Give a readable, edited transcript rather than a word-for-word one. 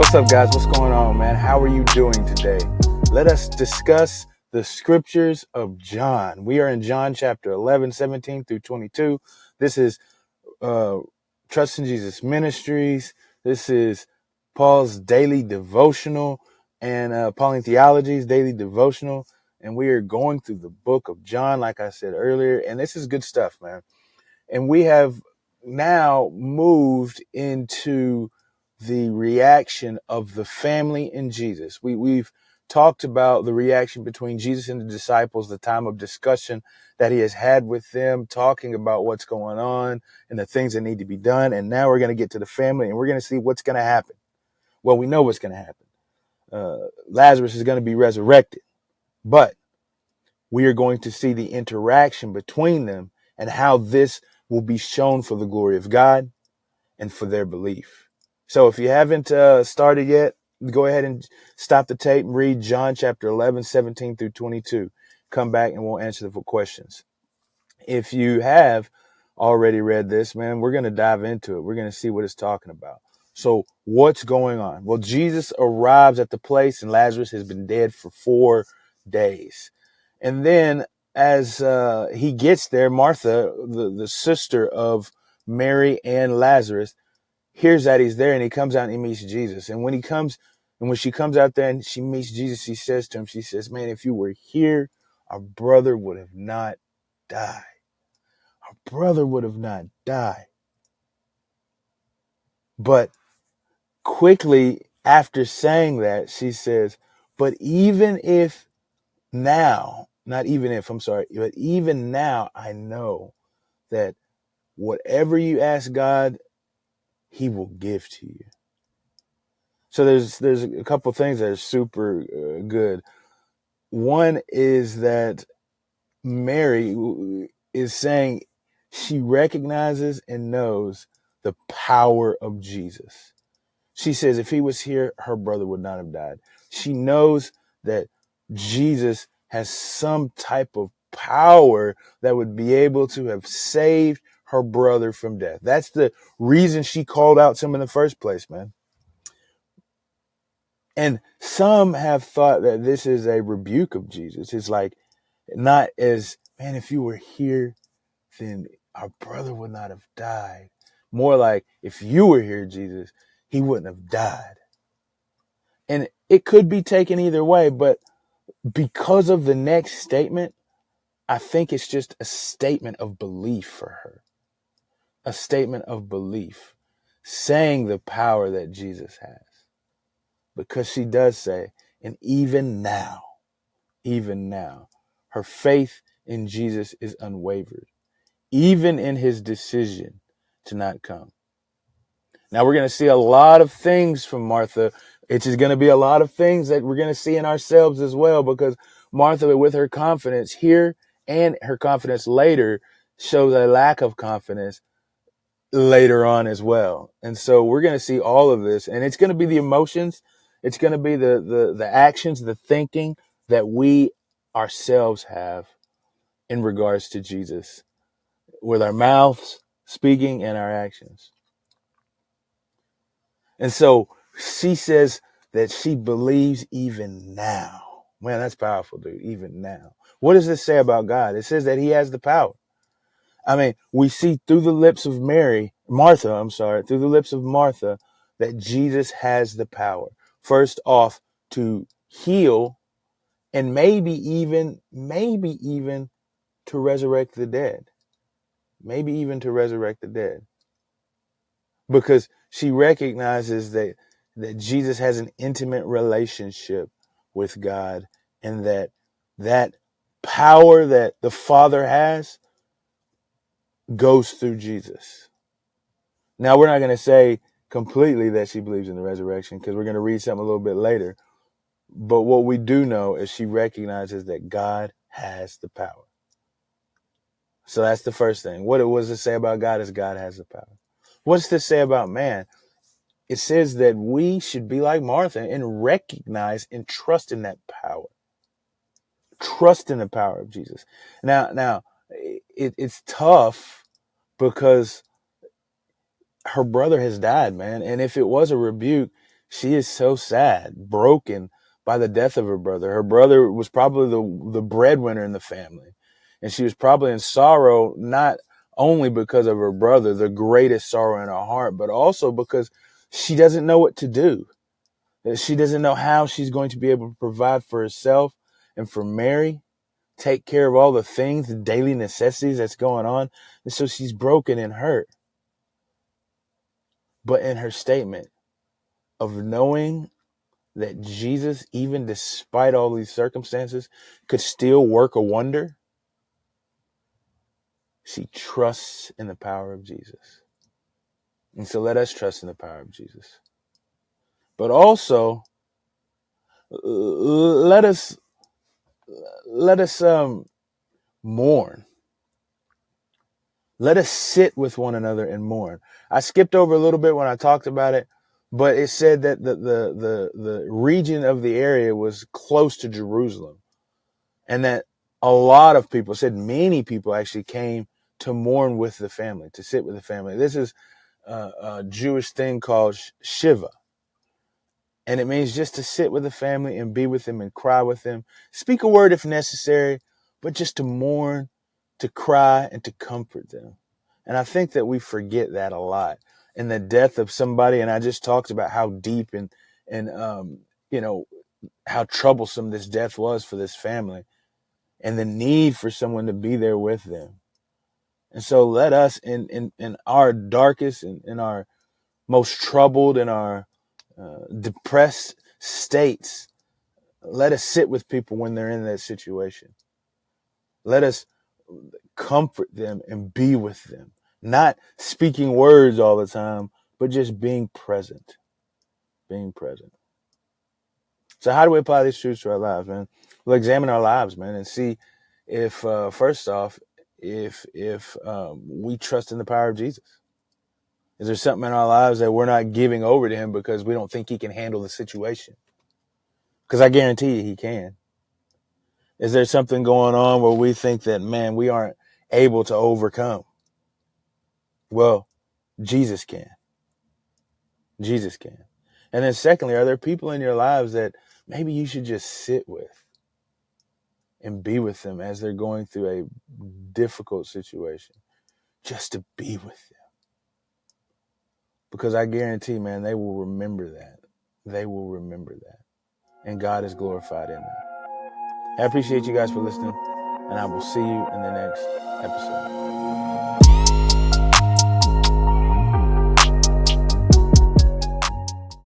What's up, guys? What's going on, man? How are you doing today? Let us discuss the scriptures of John. We are in John chapter 11, 17 through 22. This is uh, Trust in Jesus Ministries. This is Paul's daily devotional and Pauline Theology's daily devotional. And we are going through the book of John, like I said earlier. And this is good stuff, man. And we have now moved into the reaction of the family in Jesus. We've talked about the reaction between Jesus and the disciples, the time of discussion that he has had with them, talking about what's going on and the things that need to be done. And now we're going to get to the family and we're going to see what's going to happen. Well, we know what's going to happen. Lazarus is going to be resurrected, but we are going to see the interaction between them and how this will be shown for the glory of God and for their belief. So if you haven't started yet, go ahead and stop the tape and read John chapter 11, 17 through 22. Come back and we'll answer the questions. If you have already read this, man, we're going to dive into it. We're going to see what it's talking about. So what's going on? Well, Jesus arrives at the place and Lazarus has been dead for 4 days. And then as he gets there, Martha, the sister of Mary and Lazarus, hears that he's there and he comes out and he meets Jesus. And when she comes out there and she meets Jesus, she says to him, she says, man, if you were here, our brother would have not died. Our brother would have not died. But quickly after saying that, she says, but even if now, not even if, I'm sorry, but even now I know that whatever you ask God, he will give to you. So there's a couple things that are super good. One is that Mary is saying she recognizes and knows the power of Jesus. She says if he was here, her brother would not have died. She knows that Jesus has some type of power that would be able to have saved her brother from death. That's the reason she called out to him in the first place, man. And some have thought that this is a rebuke of Jesus. It's like, not as, man, if you were here, then our brother would not have died. More like, if you were here, Jesus, he wouldn't have died. And it could be taken either way, but because of the next statement, I think it's just a statement of belief for her. A statement of belief, saying the power that Jesus has. Because she does say, and even now, her faith in Jesus is unwavered, even in his decision to not come. Now we're going to see a lot of things from Martha. It's just going to be a lot of things that we're going to see in ourselves as well, because Martha, with her confidence here and her confidence later, shows a lack of confidence later on as well. And so we're going to see all of this, and it's going to be the emotions, it's going to be the actions, the thinking that we ourselves have in regards to Jesus, with our mouths speaking and our actions. And so she says that she believes even now. Man, that's powerful, dude. Even now. What does this say about God? It says that he has the power. I mean, we see through the lips of through the lips of Martha, that Jesus has the power. First off, to heal, and maybe even to resurrect the dead. Maybe even to resurrect the dead. Because she recognizes that Jesus has an intimate relationship with God, and that power that the Father has goes through Jesus. Now, we're not going to say completely that she believes in the resurrection, because we're going to read something a little bit later. But what we do know is she recognizes that God has the power. So that's the first thing. What does it say about God is God has the power. What's this say about man? It says that we should be like Martha and recognize and trust in that power. Trust in the power of Jesus. Now, it's tough because her brother has died, man. And if it was a rebuke, She is so sad, broken by the death of her brother. Her brother was probably the breadwinner in the family. And she was probably in sorrow, not only because of her brother, the greatest sorrow in her heart, but also because she doesn't know what to do. She doesn't know how she's going to be able to provide for herself and for Mary, take care of all the things, the daily necessities that's going on. And so she's broken and hurt. But in her statement of knowing that Jesus, even despite all these circumstances, could still work a wonder, she trusts in the power of Jesus. And so let us trust in the power of Jesus. But also, let us mourn. Let us sit with one another and mourn. I skipped over a little bit when I talked about it, but it said that the region of the area was close to Jerusalem, and that a lot of people, said many people, actually came to mourn with the family, to sit with the family. This is a Jewish thing called Shiva. And it means just to sit with the family and be with them and cry with them. Speak a word if necessary, but just to mourn, to cry, and to comfort them. And I think that we forget that a lot in the death of somebody. And I just talked about how deep and you know, how troublesome this death was for this family and the need for someone to be there with them. And so let us in our darkest and in our most troubled and our depressed states, let us sit with people when they're in that situation. Let us comfort them and be with them, not speaking words all the time, but just being present, being present. So how do we apply these truths to our lives, man? We'll examine our lives, man, and see if, first off, if we trust in the power of Jesus. Is there something in our lives that we're not giving over to him because we don't think he can handle the situation? Because I guarantee you he can. Is there something going on where we think that, man, we aren't able to overcome? Well, Jesus can. Jesus can. And then secondly, are there people in your lives that maybe you should just sit with and be with them as they're going through a difficult situation? Just to be with them. Because I guarantee, man, they will remember that. They will remember that. And God is glorified in that. I appreciate you guys for listening, and I will see you in the next episode.